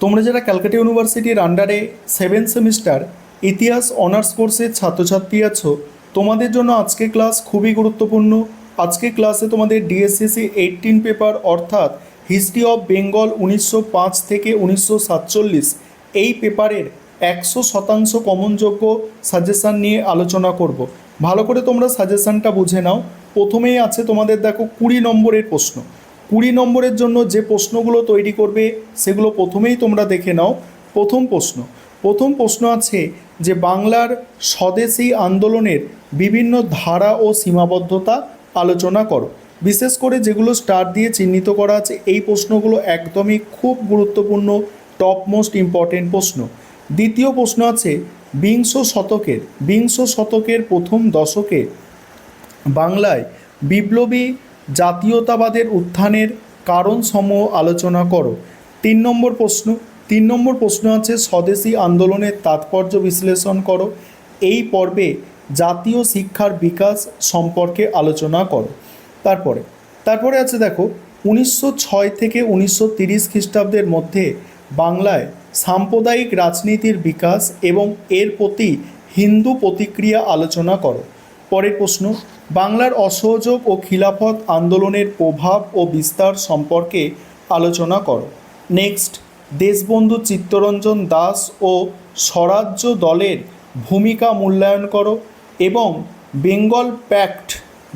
তোমরা যারা ক্যালকাটা ইউনিভার্সিটির আন্ডারে 7 সেমিস্টার ইতিহাস অনার্স কোর্সের ছাত্রছাত্রী আছো, তোমাদের জন্য আজকে ক্লাস খুবই গুরুত্বপূর্ণ। আজকে ক্লাসে তোমাদের ডিএসসিসি 18 পেপার অর্থাৎ হিস্ট্রি অফ বেঙ্গল 1905 থেকে 1947 এই পেপারের 100% কমনযোগ্য সাজেশান নিয়ে আলোচনা করব। ভালো করে তোমরা সাজেশানটা বুঝে নাও। প্রথমেই আছে তোমাদের দেখো 20 নম্বরের প্রশ্ন। 20 নম্বরের জন্য যে প্রশ্নগুলো তৈরি করবে সেগুলো প্রথমেই তোমরা দেখে নাও। প্রথম প্রশ্ন আছে যে বাংলার স্বদেশী আন্দোলনের বিভিন্ন ধারা ও সীমাবদ্ধতা আলোচনা করো। বিশেষ করে যেগুলো স্টার দিয়ে চিহ্নিত করা আছে এই প্রশ্নগুলো একদমই খুব গুরুত্বপূর্ণ, টপ মোস্ট ইম্পর্টেন্ট প্রশ্ন। দ্বিতীয় প্রশ্ন আছে বিংশ শতকের প্রথম দশকে বাংলায় বিপ্লবী জাতীয়তাবাদের উত্থানের কারণসমূহ আলোচনা করো। 3 নম্বর প্রশ্ন আছে স্বদেশী আন্দোলনের তাৎপর্য বিশ্লেষণ করো। এই পর্বে জাতীয় শিক্ষার বিকাশ সম্পর্কে আলোচনা করো। তারপরে আছে দেখো 1906 থেকে 1930 খ্রিস্টাব্দের মধ্যে বাংলায় সাম্প্রদায়িক রাজনীতির বিকাশ এবং এর প্রতি হিন্দু প্রতিক্রিয়া আলোচনা করো। পরের প্রশ্ন বাংলার অসহযোগ ও খিলাফত আন্দোলনের প্রভাব ও বিস্তার সম্পর্কে আলোচনা করো। নেক্সট দেশবন্ধু চিত্তরঞ্জন দাস ও স্বরাজ্য দলের ভূমিকা মূল্যায়ন করো এবং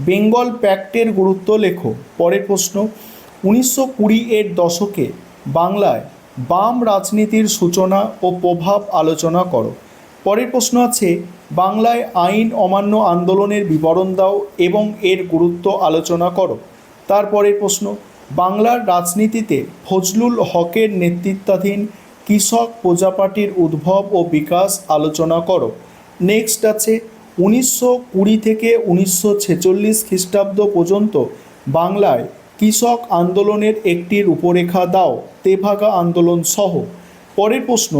বেঙ্গল প্যাক্টের গুরুত্ব লেখো। পরের প্রশ্ন 1920 এর দশকে বাংলায় বাম রাজনীতির সূচনা ও প্রভাব আলোচনা করো। পরের প্রশ্ন আছে বাংলায় আইন অমান্য আন্দোলনের বিবরণ দাও এবং এর গুরুত্ব আলোচনা করো। তারপরের প্রশ্ন বাংলার রাজনীতিতে ফজলুল হকের নেতৃত্বাধীন কৃষক প্রজা পার্টির উদ্ভব ও বিকাশ আলোচনা করো। নেক্সট আছে 1920 থেকে 1946 খ্রিস্টাব্দ পর্যন্ত বাংলায় কৃষক আন্দোলনের একটি রূপরেখা দাও, তেভাগা আন্দোলন সহ। পরের প্রশ্ন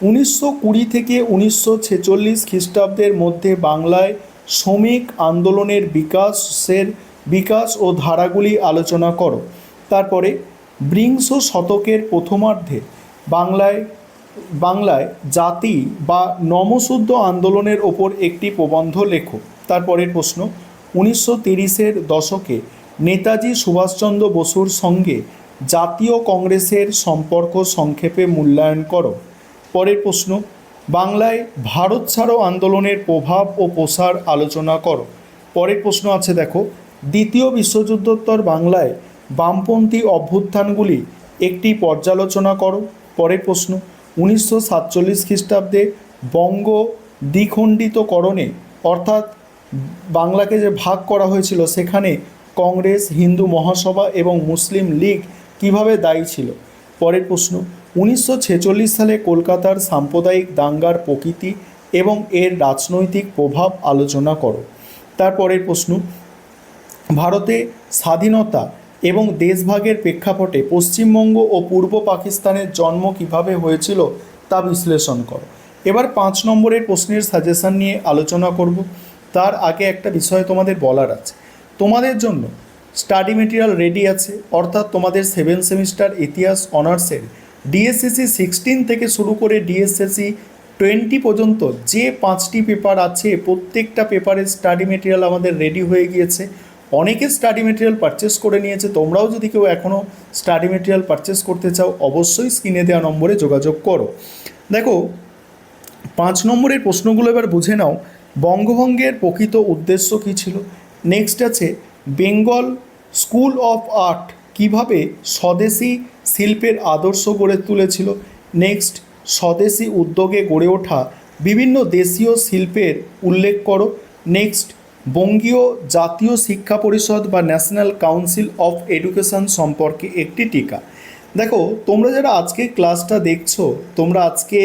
1920 থেকে 1946 খ্রিস্টাব্দের মধ্যে বাংলায় শ্রমিক আন্দোলনের বিকাশ ও ধারাগুলি আলোচনা করো। তারপরে বিংশ শতকের প্রথমার্ধে বাংলায় জাতি বা নমশুদ্ধ আন্দোলনের ওপর একটি প্রবন্ধ লেখো। তারপরের প্রশ্ন 1930-এর দশকে নেতাজি সুভাষচন্দ্র বসুর সঙ্গে জাতীয় কংগ্রেসের সম্পর্ক সংক্ষেপে মূল্যায়ন করো। পরের প্রশ্ন বাংলায় ভারত ছাড়ো আন্দোলনের প্রভাব ও প্রসার আলোচনা করো। পরের প্রশ্ন আছে দেখো দ্বিতীয় বিশ্বযুদ্ধোত্তর বাংলায় বামপন্থী অভ্যুত্থানগুলি একটি পর্যালোচনা করো। পরের প্রশ্ন 1947 খ্রিস্টাব্দে বঙ্গ দ্বিখণ্ডিতকরণে অর্থাৎ বাংলাকে যে ভাগ করা হয়েছিল সেখানে কংগ্রেস, হিন্দু মহাসভা এবং মুসলিম লীগ কিভাবে দায়ী ছিল। পরের প্রশ্ন 1946 সালে কলকাতার সাম্প্রদায়িক দাঙ্গার প্রকৃতি এবং এর রাজনৈতিক প্রভাব আলোচনা করো। তারপরের প্রশ্ন ভারতে স্বাধীনতা এবং দেশভাগের প্রেক্ষাপটে পশ্চিমবঙ্গ ও পূর্ব পাকিস্তানের জন্ম কিভাবে হয়েছিল তা বিশ্লেষণ করো। এবার 5 নম্বরের প্রশ্নের সাজেশন নিয়ে আলোচনা করব। তার আগে একটা বিষয় তোমাদের বলার আছে, তোমাদের জন্য স্টাডি মেটেরিয়াল রেডি আছে, অর্থাৎ তোমাদের 7 সেমিস্টার ইতিহাস অনার্সের ডিএসসিসি 16 থেকে শুরু করে ডিএসসিসি 20 পর্যন্ত যে 5টি পেপার আছে প্রত্যেকটা পেপারের স্টাডি মেটেরিয়াল আমাদের রেডি হয়ে গিয়েছে। অনেকে স্টাডি মেটেরিয়াল পারচেস করে নিয়েছে, তোমরাও যদি কেউ এখনও স্টাডি মেটেরিয়াল পারচেস করতে চাও অবশ্যই স্ক্রিনে দেওয়া নম্বরে যোগাযোগ করো। দেখো 5 নম্বরের প্রশ্নগুলো এবার বুঝে নাও। বঙ্গভঙ্গের প্রকৃত উদ্দেশ্য কী ছিল। নেক্সট আছে বেঙ্গল স্কুল অফ আর্ট কিভাবে স্বদেশি শিল্পের আদর্শ গড়ে তুলেছিল। নেক্সট স্বদেশি উদ্যোগে গড়ে ওঠা বিভিন্ন দেশীয় শিল্পের উল্লেখ করো। নেক্সট বঙ্গীয় জাতীয় শিক্ষা পরিষদ বা ন্যাশনাল কাউন্সিল অফ এডুকেশন সম্পর্কে একটি টিকা। দেখো তোমরা যারা আজকে ক্লাসটা দেখছো তোমরা আজকে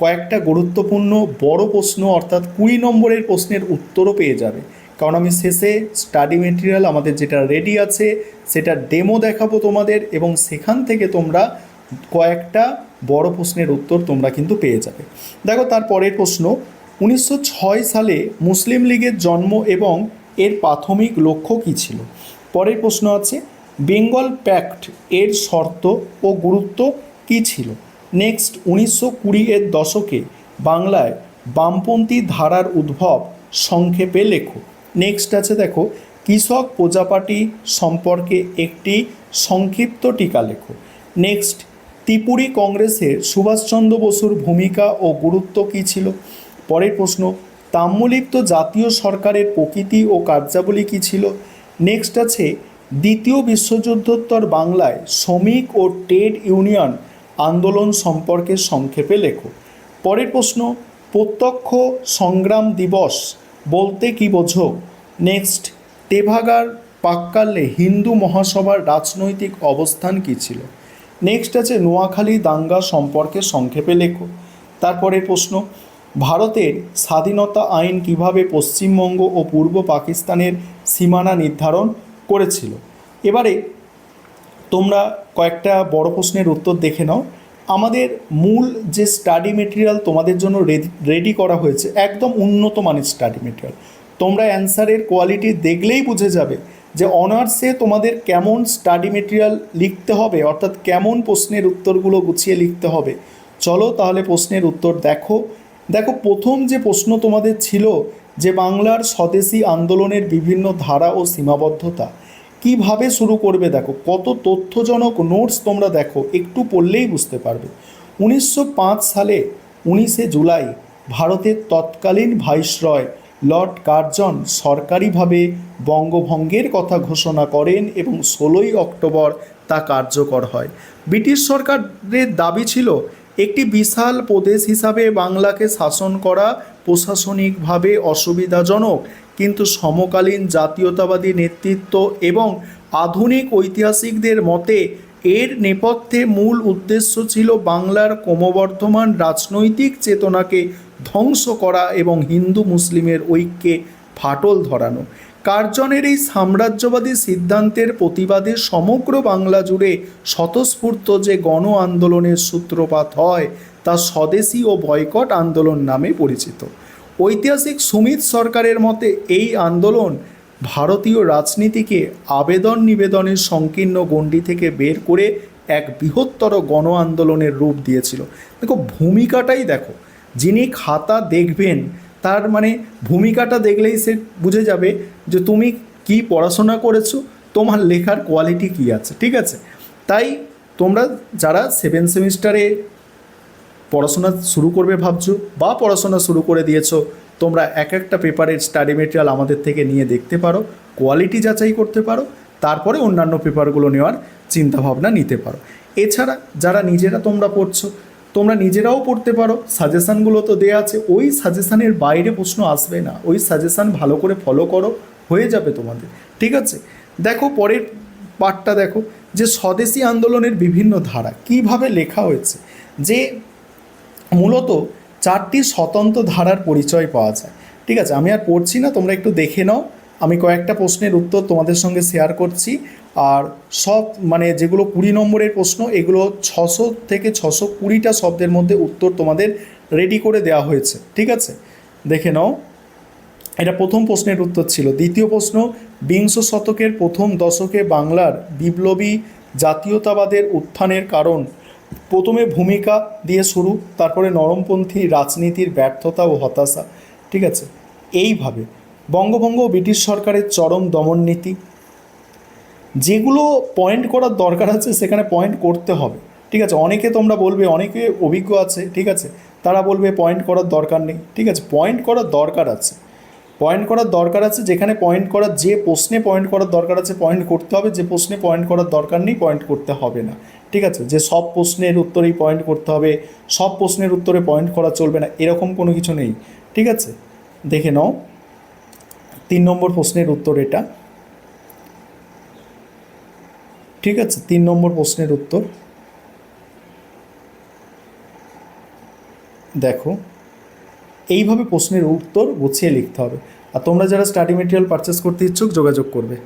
কয়েকটা গুরুত্বপূর্ণ বড় প্রশ্ন অর্থাৎ 20 নম্বরের প্রশ্নের উত্তরও পেয়ে যাবে, কারণ আমি শেষে স্টাডি মেটেরিয়াল আমাদের যেটা রেডি আছে সেটা ডেমো দেখাবো তোমাদের এবং সেখান থেকে তোমরা কয়েকটা বড় প্রশ্নের উত্তর তোমরা কিন্তু পেয়ে যাবে। দেখো তারপরের প্রশ্ন 1906 সালে মুসলিম লীগের জন্ম এবং এর প্রাথমিক লক্ষ্য কী ছিল। পরের প্রশ্ন আছে বেঙ্গল প্যাক্ট এর শর্ত ও গুরুত্ব কী ছিল। নেক্সট 1920-এর দশকে বাংলায় বামপন্থী ধারার উদ্ভব সংক্ষেপে লেখো। নেক্সট আছে দেখো, কৃষক প্রজাপাটি সম্পর্কে একটি সংক্ষিপ্ত টিকা লেখো। নেক্সট, ত্রিপুরী কংগ্রেসে সুভাষচন্দ্র বসুর ভূমিকা ও গুরুত্ব কী ছিল। পরের প্রশ্ন, তাম্রলিপ্ত জাতীয় সরকারের প্রকৃতি ও কার্যাবলী কী ছিল। নেক্সট আছে, দ্বিতীয় বিশ্বযুদ্ধোত্তর বাংলায় শ্রমিক ও ট্রেড ইউনিয়ন আন্দোলন সম্পর্কে সংক্ষেপে লেখো। পরের প্রশ্ন, প্রত্যক্ষ সংগ্রাম দিবস বলতে কী বোঝো। নেক্সট, তেভাগার পাককালে হিন্দু মহাসভার রাজনৈতিক অবস্থান কী ছিল। নেক্সট আছে, নোয়াখালী দাঙ্গা সম্পর্কে সংক্ষেপে লেখো। তারপরের প্রশ্ন, ভারতের স্বাধীনতা আইন কিভাবে পশ্চিমবঙ্গ ও পূর্ব পাকিস্তানের সীমানা নির্ধারণ করেছিল। এবারে তোমরা কয়েকটা বড় প্রশ্নের উত্তর দেখে নাও। আমাদের মূল যে স্টাডি মেটেরিয়াল তোমাদের জন্য রেডি করা হয়েছে, একদম উন্নত মানের স্টাডি মেটেরিয়াল। তোমরা অ্যান্সারের কোয়ালিটি দেখলেই বুঝে যাবে যে অনার্সে তোমাদের কেমন স্টাডি মেটেরিয়াল লিখতে হবে, অর্থাৎ কেমন প্রশ্নের উত্তরগুলো গুছিয়ে লিখতে হবে। চলো তাহলে প্রশ্নের উত্তর দেখো। দেখো, প্রথম যে প্রশ্ন তোমাদের ছিল যে বাংলার স্বদেশী আন্দোলনের বিভিন্ন ধারা ও সীমাবদ্ধতা কিভাবে শুরু করবে, দেখো কত তথ্যজনক নোটস তোমরা দেখো, একটু পড়লেই বুঝতে পারবে। 1905 সালে 19শে জুলাই ভারতের তৎকালীন ভাইসরয় লর্ড কার্জন সরকারিভাবে বঙ্গভঙ্গের কথা ঘোষণা করেন এবং 16ই অক্টোবর তা কার্যকর হয়। ব্রিটিশ সরকারের দাবি ছিল একটি বিশাল প্রদেশ হিসাবে বাংলাকে শাসন করা প্রশাসনিকভাবে অসুবিধাজনক, কিন্তু সমকালীন জাতীয়তাবাদী নেতৃত্ব এবং আধুনিক ঐতিহাসিকদের মতে এর নেপথ্যে মূল উদ্দেশ্য ছিল বাংলার ক্রমবর্ধমান রাজনৈতিক চেতনাকে ধ্বংস করা এবং হিন্দু মুসলিমের ঐক্যে ফাটল ধরানো। কার্জনের এই সাম্রাজ্যবাদী সিদ্ধান্তের প্রতিবাদে সমগ্র বাংলা জুড়ে স্বতঃস্ফূর্ত যে গণ আন্দোলনের সূত্রপাত হয় তা স্বদেশী ও বয়কট আন্দোলন নামে পরিচিত। ঐতিহাসিক সুমিত সরকারের মতে এই আন্দোলন ভারতীয় রাজনীতিকে আবেদন নিবেদনের সংকীর্ণ গণ্ডি থেকে বের করে এক বৃহত্তর গণ আন্দোলনের রূপ দিয়েছিল। দেখো ভূমিকাটাই দেখো, যিনি খাতা দেখবেন তার মানে ভূমিকাটা দেখলেই সে বুঝে যাবে যে তুমি কি পড়াশোনা করেছো, তোমার লেখার কোয়ালিটি কী আছে। ঠিক আছে, তাই তোমরা যারা 7 সেমিস্টারে পড়াশোনা শুরু করবে ভাবছো বা পড়াশোনা শুরু করে দিয়েছো, তোমরা এক একটা পেপারের স্টাডি মেটেরিয়াল আমাদের থেকে নিয়ে দেখতে পারো, কোয়ালিটি যাচাই করতে পারো, তারপরে অন্যান্য পেপারগুলো নেওয়ার চিন্তাভাবনা নিতে পারো। এছাড়া যারা নিজেরা তোমরা পড়ছো, তোমরা নিজেরাও পড়তে পারো, সাজেশানগুলো তো দেওয়া আছে, ওই সাজেশানের বাইরে প্রশ্ন আসবে না, ওই সাজেশান ভালো করে ফলো করো, হয়ে যাবে তোমাদের। ঠিক আছে, দেখো পরের পার্টটা দেখো যে স্বদেশী আন্দোলনের বিভিন্ন ধারা কিভাবে লেখা হয়েছে, যে মূলত 4টি স্বতন্ত্র ধারার পরিচয় পাওয়া যায়। ঠিক আছে, আমি আর পড়ছি না, তোমরা একটু দেখে নাও। আমি কয়েকটা প্রশ্নের উত্তর তোমাদের সঙ্গে শেয়ার করছি, আর সব মানে যেগুলো 20 নম্বরের প্রশ্ন, এগুলো 600 থেকে 620টা শব্দের মধ্যে উত্তর তোমাদের রেডি করে দেওয়া হয়েছে। ঠিক আছে, দেখে নাও। এটা প্রথম প্রশ্নের উত্তর ছিল। দ্বিতীয় প্রশ্ন, বিংশ শতকের প্রথম দশকে বাংলার বিপ্লবী জাতীয়তাবাদের উত্থানের কারণ। প্রথমে ভূমিকা দিয়ে শুরু, তারপরে নরমপন্থী রাজনীতির ব্যর্থতা ও হতাশা। ঠিক আছে, এইভাবে বঙ্গভঙ্গ ও ব্রিটিশ সরকারের চরম দমন নীতি, যেগুলো পয়েন্ট করার দরকার আছে সেখানে পয়েন্ট করতে হবে। ঠিক আছে, অনেকে তোমরা বলবে, অনেকে অভিজ্ঞ আছে, ঠিক আছে, তারা বলবে পয়েন্ট করার দরকার নেই। ঠিক আছে, পয়েন্ট করার দরকার আছে, পয়েন্ট করার দরকার আছে। যেখানে পয়েন্ট করার, যে প্রশ্নে পয়েন্ট করার দরকার আছে পয়েন্ট করতে হবে, যে প্রশ্নে পয়েন্ট করার দরকার নেই পয়েন্ট করতে হবে না। ঠিক আছে, যে সব প্রশ্নের উত্তরেই পয়েন্ট করতে হবে, সব প্রশ্নের উত্তরে পয়েন্ট করা চলবে না, এরকম কোনো কিছু নেই। ঠিক আছে, দেখে নাও 3 নম্বর প্রশ্নের উত্তর এটা। ঠিক আছে, 3 নম্বর প্রশ্নের উত্তর দেখো, এইভাবে প্রশ্নের উত্তর গুছিয়ে লিখতে হবে। আর তোমরা যারা স্টাডি মেটেরিয়াল পারচেস করতে ইচ্ছুক যোগাযোগ করবে।